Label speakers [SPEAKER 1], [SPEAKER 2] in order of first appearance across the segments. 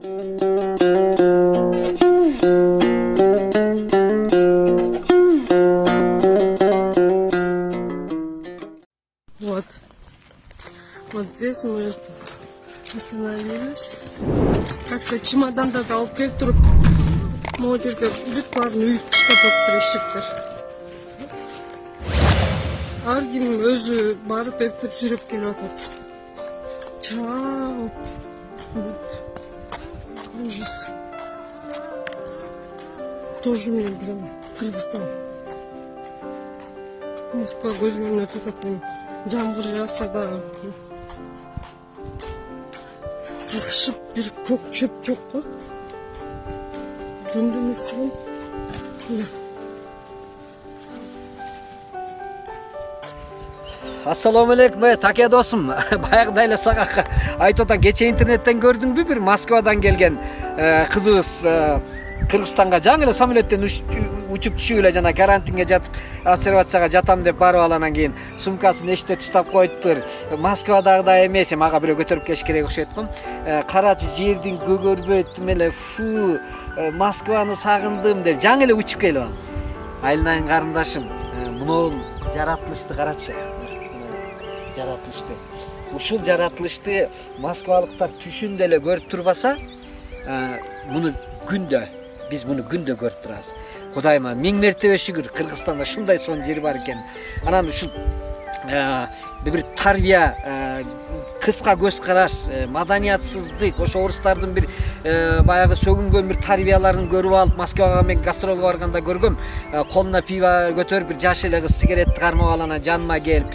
[SPEAKER 1] Вот. Вот здесь мы остановились. Как сказать, чемодандарды алып келип туруп, могу жерге бүт баарын үйүп таштап эшиктер. Ар ким өзү барып эптеп жүрүп келип атат. Чаң. Ужас. Тоже мен билем, Кыргызстан. Москва көзүмөн өтүп атат. Жамгыр жааса да акшып бир көк чөп жок го. Дүндүн эсигин.
[SPEAKER 2] Assalomu alaykum, Take dosum. Bayagıda эле сага айтып атам, кече интернеттен көрдүңбү бир Москвадан келген кызыбыз Кыргызстанга жаңы эле самолеттен учуп түшүп эле жана карантинге жатып, обсервацияга жатам деп барып алгандан кийин сумкасын эшикте таштап коюптур. Москвадагыдай эмес, мага бирөө көтөрүп келиш керек окшойт го. Карачы жердин көгөрбөйт эле, фу, Москваны сагындым деп жаңы эле учуп келип алам. Айылнайын карындашым, мынау жаратылышты карачы. Жаратылышты. Ушул жаратылышты москвалыктар түшүндө эле көрүп турбаса, муну күндө биз муну күндө көрүп турабыз. Кудайыма миң мертебе шүгүр, Кыргызстанда ушундай сонун жер бар экен. Анан ушул бир тарбия, кыска көз караш, маданиятсыздык, ошо орустардын бир баягы сөгүнгөн бир тарбияларын көрүп алып, Москвага мен гастролго барганда көргөм. Колуна пиво көтөрүп бир жаш эле кыз сигаретти кармап алган жаныма келип,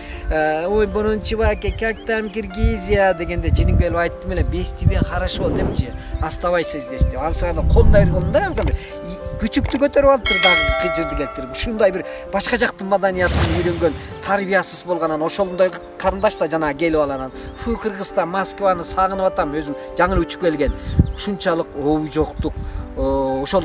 [SPEAKER 2] "Ой, Борончеваке, как там Киргизия?" дегенде жиним келип айттым эле, "Без тебя хорошо" депчи, "Оставайся здесь" деп. Ансыганда колунда бир колунда күчүктү көтөрүп алыптыр дагы кыжырды келтирип. Ушундай бир башка жактын маданиятын үйрөнгөн, тарбиясыз болгонан ошондой карындаш да жана келип алганан, "Фу, Кыргызстан, Москваны сагынып атам", өзү жаңы учуп келген. Ушунчалык жоктук. Ошол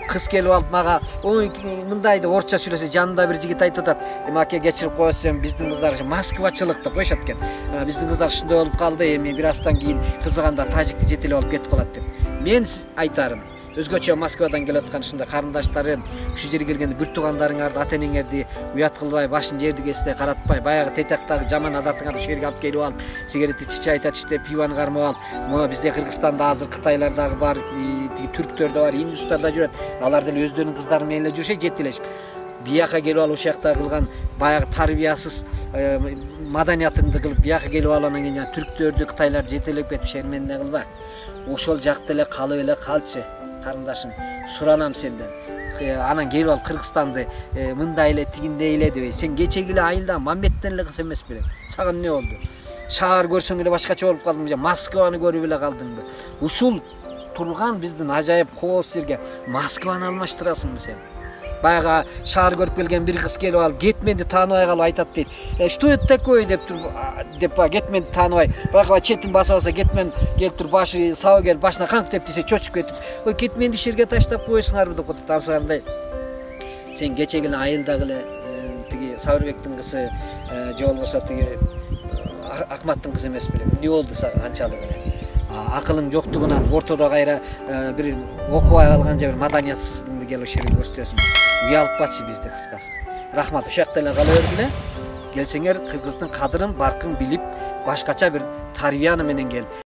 [SPEAKER 2] кыз келип алып мага, "Ой, мындай" деп орусча сүйлөсө, жанында бир жигит айтып атат, "Эми аке кечирип коесуз, биздин кыздар москвачылык" деп коюшат экен. Биздин кыздар ушундай болуп калды, эми бир аздан кийин кызыганда тажикти жетелеп алып кетип калат деп. Мен айтарым, өзгөчө Москвадан келип аткан ушундай карындаштарым, ушу жерге келгенде бир туугандарыңарды, ата энеңерди уят кылбай, башын жерди кесте каратпай, баягы тетактагы жаман адатыңарды ушул жерге алып келип алып, сигаретти чичайта чиштеп, пивону кармап алып, мына бизде Кыргызстанда азыр Кытайлар дагы бар, тиги түрктөр да бар, индустар да жүрөт. Алар деле өздөрүнүн кыздары менен эле жүрүшөт, жетелешип. Бияка келип алып ушул жакта кылган баягы тарбиясыз маданиятыңды кылып, бияка келип алгандан кийин түрктөрдү, Кытайларды жетелеп кетип шерменде кылба. Ошол жакта эле калып эле калчы. Карындашым, суранам сенден. Анан келип алып Кыргызстанды мындай эле тигиндей эле дебей, сен кечеги эле айылда Мамбеттен эле кыз эмес белең. Сага эмне болду? Шаар көрсөң эле башкача болуп калдыңбы? Москваны көрүп эле калдыңбы? Ушул турган биздин ажайып хоос жерге Москваны алмаштырасыңбы сен? Баягы шаар көрүп келген бир кыз келип алып, Кетменди тааныбай калып айтат дейт. "Что это такое?" деп Кетменди тааныбай, баягы четин басып алса, Кетмен келип туруп башы сабы келип башына канк деп десе, чочуп кетип, "Ой, Кетменди ушул жерге таштап коесуңарбы" деп атат. Ансагандай сен кечеги эле айылдагы эле тиги Сабырбектин кызы, же болбосо тиги Акматтын кызы эмес белең. Эмне болду сага анчалык эле? Акылың жоктугунан ортодо кайра бир окубай калган же бир маданиятсыздыгыңды келип ошол жерге көрсөтөсүң. Уялтпачы бизди кыскасы. Рахмат, ушул жакта эле кала бергиле. Келсеңер Кыргыздын кадырын, баркын билип, башкача бир тарбияны менен келип